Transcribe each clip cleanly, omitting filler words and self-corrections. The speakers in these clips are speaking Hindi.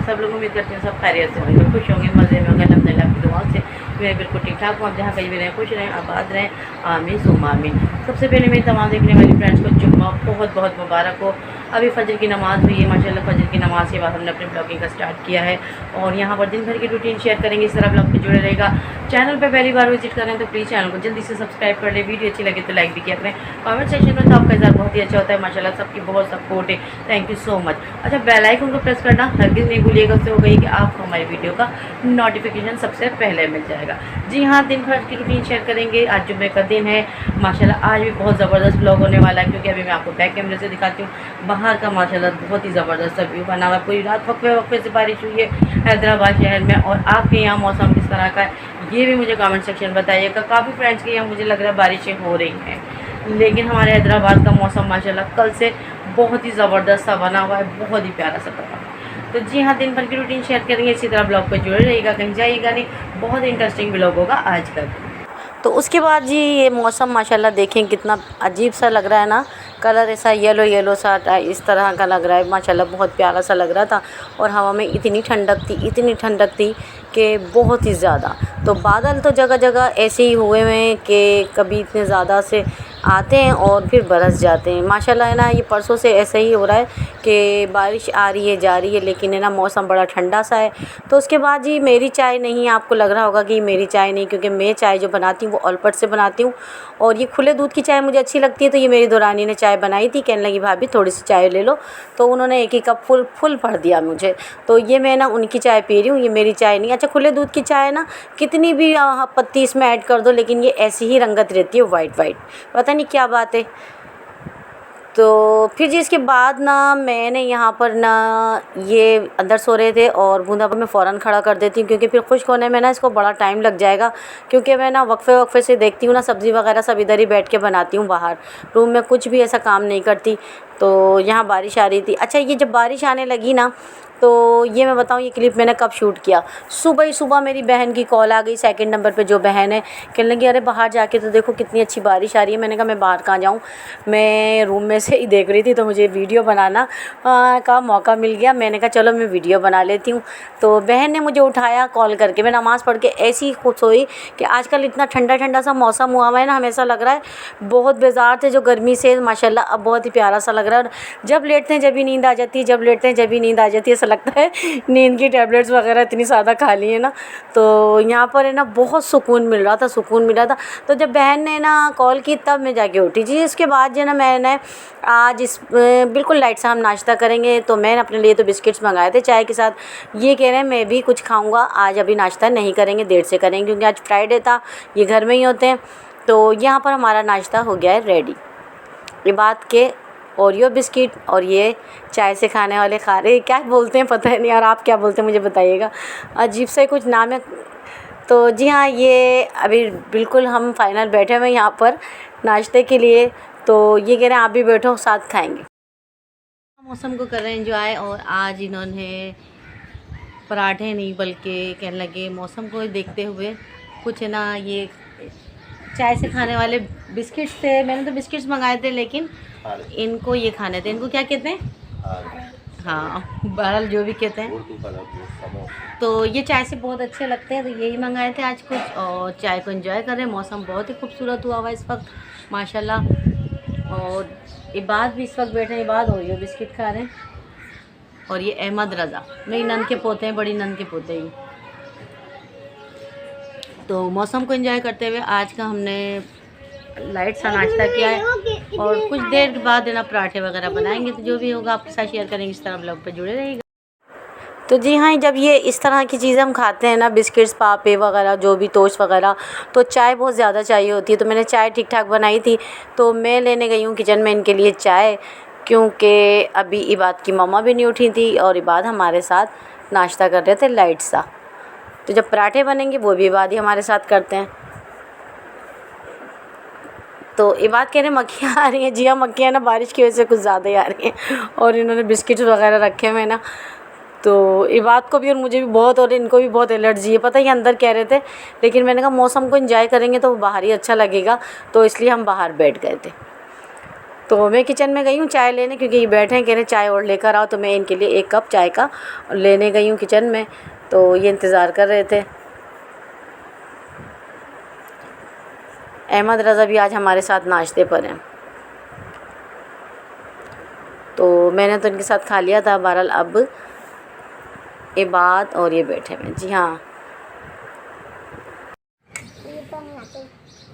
सब लोग उम्मीद करते हैं सब खैरियत से होंगे, खुश होंगे, मज़े में होंगे। अल्हम्दुलिल्लाह की दुआ से मैं बिल्कुल ठीक ठाक हूँ। आप जहाँ कहीं भी रहें खुश रहें, आबाद रहें, आमीन सुम्मा आमीन। सबसे पहले मेरी तमाम देखने वाली फ्रेंड्स को जुम्मा बहुत बहुत मुबारक हो। अभी फ़जर की नमाज़ हुई है माशाल्लाह। फ़जर की नमाज़ के बाद हमने अपने ब्लॉगिंग का स्टार्ट किया है और यहाँ पर दिन भर की रूटीन शेयर करेंगे। इस तरह ब्लॉग पे जुड़े रहेगा। चैनल पे पहली बार विजिट करें तो प्लीज़ चैनल को जल्दी से सब्सक्राइब कर ले। वीडियो अच्छी लगे तो लाइक भी किया करें। कमेंट सेक्शन में तो आपका इज़ार बहुत ही अच्छा होता है माशाल्लाह। सबकी बहुत सपोर्ट है, थैंक यू सो मच। अच्छा, बेल आइकन को प्रेस करना हरगिज़ नहीं भूलिएगा, उससे होगा कि आपको हमारी वीडियो का नोटिफिकेशन सबसे पहले मिल जाएगा। जी हाँ, दिन भर की रूटीन शेयर करेंगे। आज जुम्मे का दिन है माशाल्लाह। आज भी बहुत ज़बरदस्त ब्लॉग होने वाला है क्योंकि अभी मैं आपको बैक कैमरे से दिखाती हूँ। बाहर का माशाल्लाह बहुत ही ज़बरदस्त व्यू बना हुआ है। पूरी रात वक्फे वक्फे से बारिश हुई है हैदराबाद शहर में। और आपके यहाँ मौसम किस तरह का है ये भी मुझे कमेंट सेक्शन बताइएगा। काफ़ी फ्रेंड्स के यहाँ मुझे लग रहा है बारिशें हो रही हैं, लेकिन हमारे हैदराबाद का मौसम माशाल्लाह कल से बहुत ही ज़बरदस्त सा बना हुआ है, बहुत ही प्यारा सा बना हुआ है। तो जी हाँ, दिन भर की रूटीन शेयर करेंगे। इसी तरह ब्लॉग पर जुड़े रहिएगा, कहीं जाइएगा नहीं। बहुत इंटरेस्टिंग ब्लॉग होगा आज का। तो उसके बाद जी ये मौसम माशाल्लाह देखें कितना अजीब सा लग रहा है ना। कलर ऐसा येलो येलो सा इस तरह का लग रहा है माशाल्लाह। बहुत प्यारा सा लग रहा था और हवा में इतनी ठंडक थी कि बहुत ही ज़्यादा। तो बादल तो जगह जगह ऐसे ही हुए हुए हैं कि कभी इतने ज़्यादा से आते हैं और फिर बरस जाते हैं माशाल्लाह। है ना, ये परसों से ऐसा ही हो रहा है कि बारिश आ रही है जा रही है, लेकिन है ना मौसम बड़ा ठंडा सा है। तो उसके बाद जी मेरी चाय नहीं, आपको लग रहा होगा कि मेरी चाय नहीं, क्योंकि मैं चाय जो बनाती हूँ वो ऑलपट से बनाती हूँ और ये खुले दूध की चाय मुझे अच्छी लगती है। तो ये मेरी दुरानी ने चाय बनाई थी, कहने लगी भाभी थोड़ी सी चाय ले लो। तो उन्होंने एक ही कप फुल भर दिया मुझे। तो ये मैं ना उनकी चाय पी रही हूँ, ये मेरी चाय नहीं। अच्छा, खुले दूध की चाय ना कितनी भी पत्ती इसमें ऐड कर दो लेकिन ये ऐसी ही रंगत रहती है, वाइट वाइट, पता नहीं क्या बात है। तो फिर जी इसके बाद ना मैंने यहाँ पर ना ये अंदर सो रहे थे और बूंदा पर मैं फ़ौरन खड़ा कर देती हूँ क्योंकि फिर खुश्क होने में ना इसको बड़ा टाइम लग जाएगा। क्योंकि मैं ना वक्फे वक्फे से देखती हूँ ना, सब्ज़ी वगैरह सब इधर ही बैठ के बनाती हूँ, बाहर रूम में कुछ भी ऐसा काम नहीं करती। तो यहाँ बारिश आ रही थी। अच्छा, ये जब बारिश आने लगी ना तो ये मैं बताऊँ ये क्लिप मैंने कब शूट किया। सुबह ही सुबह मेरी बहन की कॉल आ गई, सेकंड नंबर पे जो बहन है, कहने लगी अरे बाहर जाके तो देखो कितनी अच्छी बारिश आ रही है। मैंने कहा मैं बाहर कहाँ जाऊँ, मैं रूम में से ही देख रही थी। तो मुझे वीडियो बनाना का मौका मिल गया। मैंने कहा चलो मैं वीडियो बना लेती हूँ। तो बहन ने मुझे उठाया कॉल करके। मैं नमाज़ पढ़ के ऐसी खुश हुई कि आजकल इतना ठंडा ठंडा सा मौसम हुआ हुआ है ना, हमें ऐसा लग रहा है बहुत बेजार थे जो गर्मी से माशाल्लाह। अब बहुत ही प्यारा सा लग रहा है। और जब लेटते हैं जब भी नींद आ जाती है, जब लेटते हैं जब भी नींद आ जाती है। ऐसा लगता है नींद की टैबलेट्स वगैरह इतनी ज़्यादा खा ली है ना। तो यहाँ पर है ना बहुत सुकून मिल रहा था। तो जब बहन ने ना कॉल की तब मैं जाके उठी जी। इसके बाद जो ना मैंने आज बिल्कुल लाइट सा हम नाश्ता करेंगे। तो मैंने अपने लिए तो बिस्किट्स मंगाए थे चाय के साथ। ये कह रहे हैं मैं भी कुछ खाऊंगा आज, अभी नाश्ता नहीं करेंगे, देर से करेंगे क्योंकि आज फ्राइडे था, ये घर में ही होते हैं। तो यहाँ पर हमारा नाश्ता हो गया है रेडी। ये बात के ओरियो बिस्किट और ये चाय से खाने वाले खा रहे, क्या बोलते हैं पता है नहीं। और आप क्या बोलते हैं मुझे बताइएगा, अजीब सा कुछ नाम है। तो जी हाँ, ये अभी बिल्कुल हम फाइनल बैठे हुए हैं यहाँ पर नाश्ते के लिए। तो ये कह रहे हैं आप भी बैठो साथ खाएंगे। मौसम को कर रहे हैं एंजॉय। और आज इन्होंने पराठे नहीं बल्कि कहने लगे मौसम को देखते हुए कुछ है ना ये चाय से खाने वाले बिस्किट्स थे। मैंने तो बिस्किट्स मंगाए थे लेकिन इनको ये खाने थे। इनको क्या कहते हैं, हाँ बहरहाल जो भी कहते हैं। तो ये चाय से बहुत अच्छे लगते हैं तो यही मंगाए थे आज कुछ। और चाय को एंजॉय कर रहे हैं। मौसम बहुत ही खूबसूरत हुआ हुआ इस वक्त माशाल्लाह। और इबाद भी इस वक्त बैठे हैं, इबाद हो ये बिस्किट खा रहे हैं। और ये अहमद रज़ा मेरी नंद के पोते हैं, बड़ी नंद के पोते ही। तो मौसम को एंजॉय करते हुए आज का हमने लाइट सा नाश्ता किया है और कुछ देर बाद ना पराठे वगैरह बनाएंगे। तो जो भी होगा आपके साथ शेयर करेंगे। इस तरह ब्लॉग पे जुड़े रहेगा। तो जी हाँ, जब ये इस तरह की चीज़ें हम खाते हैं ना, बिस्किट्स पापे वगैरह जो भी टोस्ट वगैरह, तो चाय बहुत ज़्यादा चाहिए होती है। तो मैंने चाय ठीक ठाक बनाई थी। तो मैं लेने गई हूँ किचन में इनके लिए चाय, क्योंकि अभी इबाद की मम्मा भी नहीं उठी थी और इबाद हमारे साथ नाश्ता कर रहे थे लाइट सा। तो जब पराठे बनेंगे वो भी इबाद ही हमारे साथ करते हैं। तो इबाद कह रहे हैं मक्खियाँ आ रही हैं। जी हाँ, मक्खियाँ ना बारिश की वजह से कुछ ज़्यादा ही आ रही हैं। और इन्होंने बिस्किट्स वगैरह रखे हुए हैं ना। तो इबाद को भी और मुझे भी बहुत और इनको भी बहुत एलर्जी है। पता ही अंदर कह रहे थे, लेकिन मैंने कहा मौसम को एंजॉय करेंगे तो बाहर ही अच्छा लगेगा। तो इसलिए हम बाहर बैठ गए थे। तो मैं किचन में गई हूँ चाय लेने, क्योंकि ये बैठे हैं कह रहे चाय और लेकर आओ, तो मैं इनके लिए 1 कप चाय का लेने गई हूँ किचन में। तो ये इंतज़ार कर रहे थे। अहमद रज़ा भी आज हमारे साथ नाश्ते पर हैं, तो मैंने तो इनके साथ खा लिया था। बहरहाल अब इबाद और ये बैठे हैं। जी हाँ,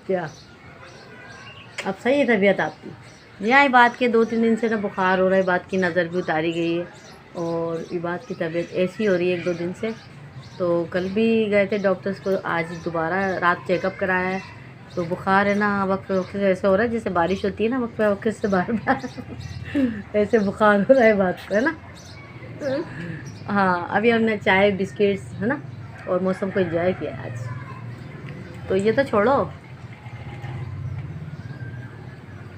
क्या अब सही है तबीयत आपकी? यहाँ इबाद के 2-3 दिन से ना बुखार हो रहा है, इबाद की नज़र भी उतारी गई है और इबाद की तबीयत ऐसी हो रही है 1-2 दिन से। तो कल भी गए थे डॉक्टर्स को, आज दोबारा रात चेकअप कराया है। तो बुखार है ना वक्त वक्त से ऐसे हो रहा है जैसे बारिश होती है ना वक्त वक्त से बार बार ऐसे बुखार हो रहा है बात को, है ना। हाँ, अभी हमने चाय बिस्किट्स है ना और मौसम को एंजॉय किया आज। तो ये तो छोड़ो,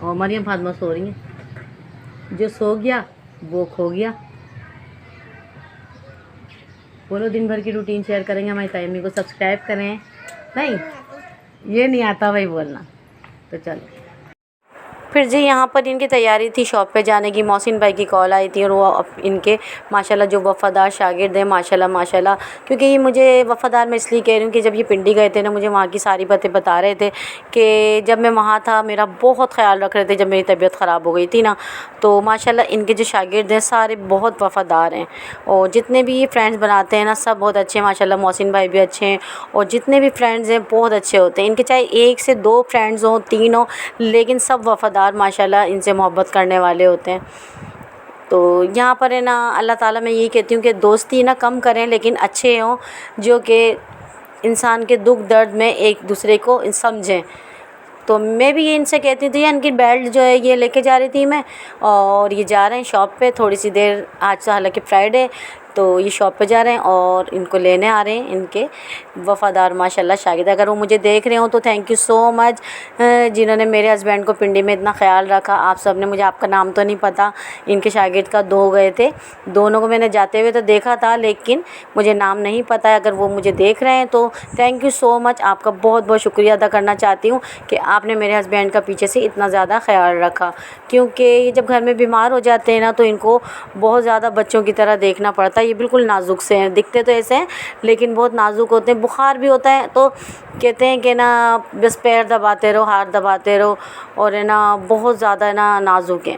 और मरियम फातिमा सो रही हैं। जो सो गया वो खो गया। बोलो दिन भर की रूटीन शेयर करेंगे हमारी तायमी को। सब्सक्राइब करें। नहीं, ये नहीं आता भाई बोलना। तो चलो फिर जी, यहाँ पर इनकी तैयारी थी शॉप पे जाने की। मोहसिन भाई की कॉल आई थी और वो इनके माशाल्लाह जो वफ़ादार शागिर्द हैं, माशाल्लाह माशाल्लाह। क्योंकि ये मुझे वफ़ादार मैं इसलिए कह रही हूँ कि जब ये पिंडी गए थे ना, मुझे वहाँ की सारी बातें बता रहे थे कि जब मैं वहाँ था मेरा बहुत ख़्याल रख रहे थे। जब मेरी तबीयत ख़राब हो गई थी ना, तो माशाल्लाह इनके जो शागिर्द हैं सारे बहुत वफ़ादार हैं और जितने भी ये फ्रेंड्स बनाते हैं ना सब बहुत अच्छे हैं माशाल्लाह। मोहसिन भाई भी अच्छे हैं और जितने भी फ्रेंड्स हैं बहुत अच्छे होते हैं इनके, चाहे 1 से 2 फ्रेंड्स हों 3 हों, लेकिन सब वफ़ादार माशाल्लाह इनसे मोहब्बत करने वाले होते हैं। तो यहाँ पर है ना अल्लाह ताला मैं यही कहती हूँ कि दोस्ती ना कम करें लेकिन अच्छे हों, जो कि इंसान के दुख दर्द में एक दूसरे को समझें। तो मैं भी ये इनसे कहती थी। इनकी बेल्ट जो है ये लेके जा रही थी मैं, और ये जा रहे हैं शॉप पे थोड़ी सी देर। आज तो हालांकि फ्राइडे, तो ये शॉप पे जा रहे हैं और इनको लेने आ रहे हैं इनके वफ़ादार माशाल्लाह शागिर्द। अगर वो मुझे देख रहे हो तो थैंक यू सो मच, जिन्होंने मेरे हस्बैंड को पिंडी में इतना ख्याल रखा। आप सब ने, मुझे आपका नाम तो नहीं पता, इनके शागिर्द का 2 गए थे, दोनों को मैंने जाते हुए तो देखा था लेकिन मुझे नाम नहीं पता है। अगर वो मुझे देख रहे हैं तो थैंक यू सो मच, आपका बहुत बहुत शुक्रिया अदा करना चाहती हूँ कि आपने मेरे हस्बैंड का पीछे से इतना ज़्यादा ख्याल रखा। क्योंकि ये जब घर में बीमार हो जाते हैं ना तो इनको बहुत ज़्यादा बच्चों की तरह देखना पड़ता है। ये बिल्कुल नाजुक से हैं, दिखते तो ऐसे हैं लेकिन बहुत नाजुक होते हैं। बुखार भी होता है तो कहते हैं कि ना बस पैर दबाते रहो, हाथ दबाते रहो, और है ना बहुत ज़्यादा ना नाजुक हैं।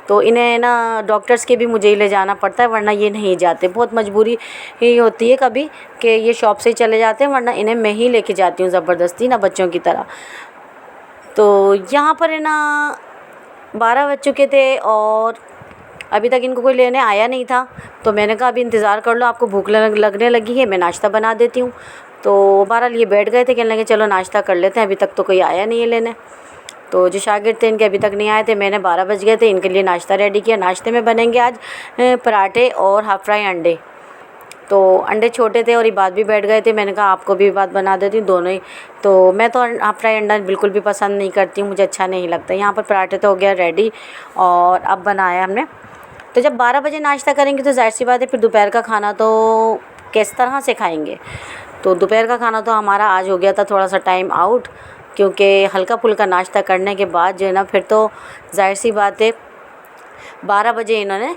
तो इन्हें ना डॉक्टर्स के भी मुझे ही ले जाना पड़ता है, वरना ये नहीं जाते। बहुत मजबूरी ही होती है कभी कि ये शॉप से ही चले जाते हैं, वरना इन्हें मैं ही लेके जाती हूँ ज़बरदस्ती ना बच्चों की तरह। तो यहाँ पर है ना 12 बज चुके थे और अभी तक इनको कोई लेने आया नहीं था। तो मैंने कहा अभी इंतज़ार कर लो, आपको भूख लगने लगी है, मैं नाश्ता बना देती हूँ। तो 12 लिए बैठ गए थे, कहने लगे चलो नाश्ता कर लेते हैं, अभी तक तो कोई आया नहीं है लेने। तो जो शागिर्द थे इनके अभी तक नहीं आए थे। मैंने 12 बज गए थे, इनके लिए नाश्ता रेडी किया। नाश्ते में बनेंगे आज पराठे और हाफ़ फ्राई अंडे। तो अंडे छोटे थे और ये बात भी बैठ गए थे। मैंने कहा आपको भी बात बना देती हूँ, दोनों ही। तो मैं तो हाफ़ फ्राई अंडा बिल्कुल भी पसंद नहीं करती हूँ, मुझे अच्छा नहीं लगता। यहाँ पर पराठे तो हो गया रेडी और अब बनाया हमने। तो जब 12 बजे नाश्ता करेंगे तो ज़ाहिर सी बात है फिर दोपहर का खाना तो किस तरह से खाएंगे। तो दोपहर का खाना तो हमारा आज हो गया था थोड़ा सा टाइम आउट, क्योंकि हल्का फुल्का नाश्ता करने के बाद जो है ना फिर तो ज़ाहिर सी बात है 12 बजे इन्होंने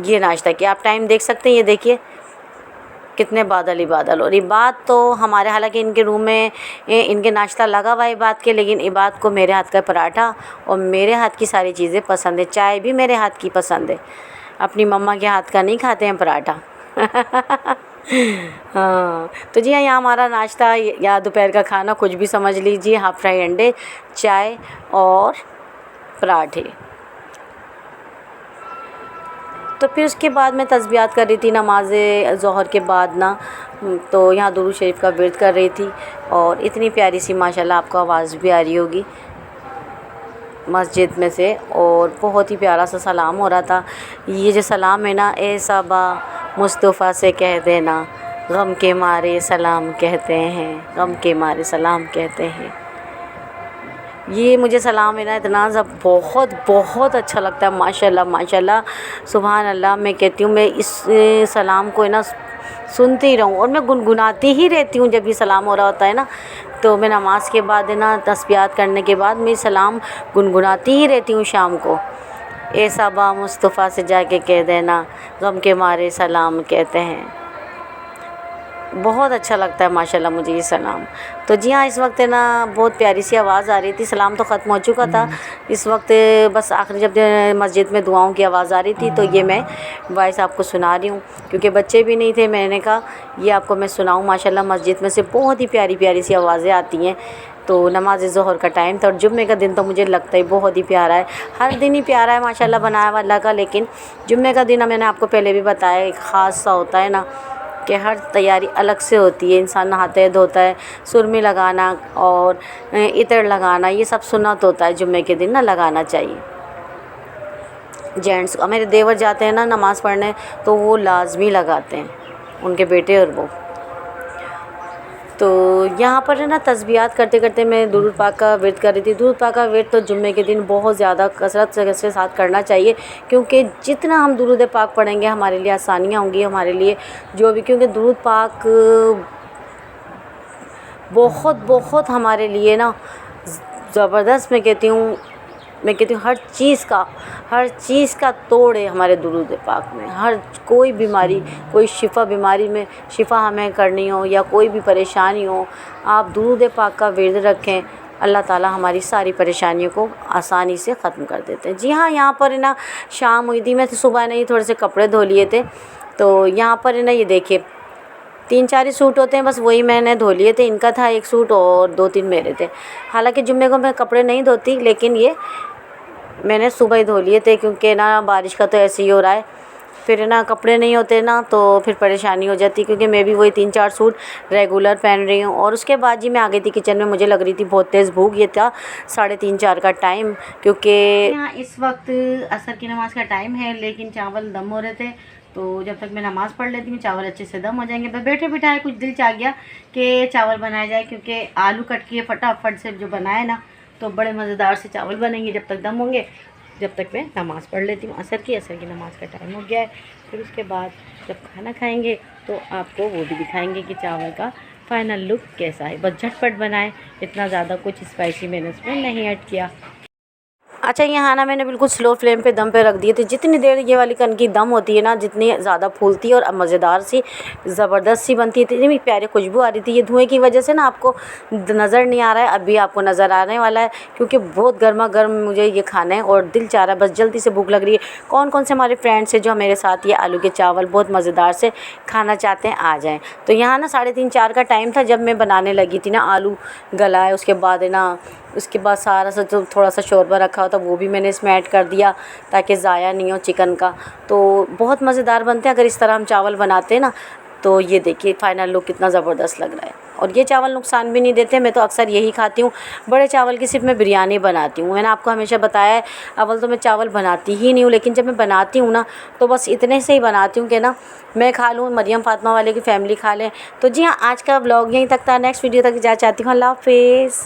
ये नाश्ता किया। आप टाइम देख सकते हैं, ये देखिए कितने बादल ही बादल। और इबाद तो हमारे, हालांकि इनके रूम में इनके नाश्ता लगा हुआ है इबाद के, लेकिन इबाद को मेरे हाथ का पराठा और मेरे हाथ की सारी चीज़ें पसंद है। चाय भी मेरे हाथ की पसंद है, अपनी मम्मा के हाथ का नहीं खाते हैं पराठा। हाँ, तो जी हाँ, यहाँ हमारा नाश्ता या दोपहर का खाना कुछ भी समझ लीजिए, हाफ़ फ्राई अंडे, चाय और पराठे। तो फिर उसके बाद मैं तस्बीहात कर रही थी नमाज ज़ोहर के बाद ना, तो यहाँ दुरूद शरीफ का विर्द कर रही थी। और इतनी प्यारी सी माशाल्लाह आपको आवाज़ भी आ रही होगी मस्जिद में से, और बहुत ही प्यारा सा सलाम हो रहा था। ये जो सलाम है ना, ए साबा मुस्तफ़ा से कह देना, गम के मारे सलाम कहते हैं, गम के मारे सलाम कहते हैं। ये मुझे सलाम है ना इतना सब बहुत बहुत अच्छा लगता है। माशाल्लाह माशाल्लाह, सुभान अल्लाह। मैं कहती हूँ मैं इस सलाम को है ना सुनती रहूँ और मैं गुनगुनाती ही रहती हूँ जब ये सलाम हो रहा होता है ना। तो मैं नमाज़ के बाद है ना तस्बीहात करने के बाद मैं सलाम गुनगुनाती ही रहती हूँ शाम को। ए सबा मुस्तफ़ा से जाके कह देना, गम के मारे सलाम कहते हैं। बहुत अच्छा लगता है माशाल्लाह मुझे ये सलाम। तो जी हाँ, इस वक्त है ना बहुत प्यारी सी आवाज़ आ रही थी। सलाम तो ख़त्म हो चुका था, इस वक्त बस आखिरी जब मस्जिद में दुआओं की आवाज़ आ रही थी तो ये मैं वॉइस आपको सुना रही हूँ, क्योंकि बच्चे भी नहीं थे। मैंने कहा ये आपको मैं सुनाऊँ। माशाल्लाह मस्जिद में से बहुत ही प्यारी प्यारी सी आवाज़ें आती हैं। तो नमाज ज़ोहर का टाइम था और जुम्मे का दिन तो मुझे लगता है बहुत ही प्यारा है। हर दिन ही प्यारा है माशाल्लाह बनाया हुआ अल्लाह का, लेकिन जुम्मे का दिन मैंने आपको पहले भी बताया एक ख़ास सा होता है ना कि हर तैयारी अलग से होती है। इंसान नहाता है, धोता है, सुरमी लगाना और इत्र लगाना, ये सब सुन्नत होता है, जुम्मे के दिन ना लगाना चाहिए जेंट्स को। मेरे देवर जाते हैं ना नमाज़ पढ़ने तो वो लाजमी लगाते हैं, उनके बेटे और वो। तो यहाँ पर है ना तस्बीहात करते करते मैं दुरूद पाक का विर्द कर रही थी। दुरूद पाक का विर्द तो जुम्मे के दिन बहुत ज़्यादा कसरत से साथ करना चाहिए, क्योंकि जितना हम दुरूद पाक पढ़ेंगे हमारे लिए आसानियाँ होंगी, हमारे लिए जो भी, क्योंकि दुरूद पाक बहुत बहुत हमारे लिए ना ज़बरदस्त, मैं कहती हूँ हर चीज़ का तोड़ है हमारे दुरूद पाक में। हर कोई बीमारी, कोई बीमारी में शिफा हमें करनी हो या कोई भी परेशानी हो, आप दुरूद पाक का विर्द रखें, अल्लाह ताला हमारी सारी परेशानियों को आसानी से ख़त्म कर देते हैं। जी हाँ, यहाँ पर है ना शाम हुई थी, मैं तो सुबह नहीं थोड़े से कपड़े धो लिए थे। तो यहाँ पर है ना ये देखिए 3-4 ही सूट होते हैं, बस वही मैंने धो लिए थे। इनका था एक सूट और 2-3 मेरे थे। हालांकि जुम्मे को मैं कपड़े नहीं धोती, लेकिन ये मैंने सुबह ही धो लिए थे, क्योंकि ना बारिश का तो ऐसे ही हो रहा है, फिर ना कपड़े नहीं होते ना तो फिर परेशानी हो जाती, क्योंकि मैं भी वही 3-4 सूट रेगुलर पहन रही हूँ। और उसके बाद जी मैं आ गई थी किचन में। मुझे लग रही थी बहुत तेज़ भूख। ये था 3:30-4 का टाइम, क्योंकि यहाँ इस वक्त असर की नमाज़ का टाइम है, लेकिन चावल दम हो रहे थे। तो जब तक मैं नमाज़ पढ़ लेती हूँ चावल अच्छे से दम हो जाएंगे। बस बैठे बिठाए कुछ दिल चाह गया कि चावल बनाया जाए, क्योंकि आलू कट के फटाफट से जो बनाए ना तो बड़े मज़ेदार से चावल बनेंगे जब तक दम होंगे। जब तक मैं नमाज़ पढ़ लेती हूँ असर की नमाज़ का टाइम हो गया है। फिर उसके बाद जब खाना खाएंगे तो आपको वो भी दिखाएंगे कि चावल का फ़ाइनल लुक कैसा है। बस झटपट बनाए, इतना ज़्यादा कुछ स्पाइसी मैंने उसमें नहीं ऐड किया। अच्छा, यहाँ ना मैंने बिल्कुल स्लो फ्लेम पे दम पे रख दिए थे। जितनी देर ये वाली कन की दम होती है ना, जितनी ज़्यादा फूलती है और मज़ेदार सी ज़बरदस्त सी बनती है। इतनी प्यारी खुशबू आ रही थी। ये धुएं की वजह से ना आपको नज़र नहीं आ रहा है, अभी आपको नज़र आने वाला है, क्योंकि बहुत गर्मा गर्म मुझे ये खाना है और दिल चाह रहा है, बस जल्दी से भूख लग रही है। कौन कौन से हमारे फ्रेंड्स हैं जो मेरे साथ ये आलू के चावल बहुत मज़ेदार से खाना चाहते हैं, आ जाएँ। तो यहाँ ना 3:30-4 का टाइम था जब मैं बनाने लगी थी ना। आलू गला है, उसके बाद है ना उसके बाद सारा सा जो थोड़ा सा शोरबा रखा हुआ था वो भी मैंने इसमें ऐड कर दिया, ताकि ज़ाया नहीं हो चिकन का। तो बहुत मज़ेदार बनते हैं अगर इस तरह हम चावल बनाते हैं ना। तो ये देखिए फ़ाइनल लुक कितना ज़बरदस्त लग रहा है। और ये चावल नुकसान भी नहीं देते। मैं तो अक्सर यही खाती हूँ। बड़े चावल की सिर्फ मैं बिरयानी बनाती हूँ। मैंने आपको हमेशा बताया है, अव्वल तो मैं चावल बनाती ही नहीं हूँ, लेकिन जब मैं बनाती हूँ ना तो बस इतने से ही बनाती हूँ कि ना मैं खा लूँ, मरियम फ़ातिमा वाले की फ़ैमिली खा लें। तो जी हाँ, आज का व्लॉग यहीं तक था। नेक्स्ट वीडियो तक जा चाहती हूँ। अल्लाह हाफ़िज़।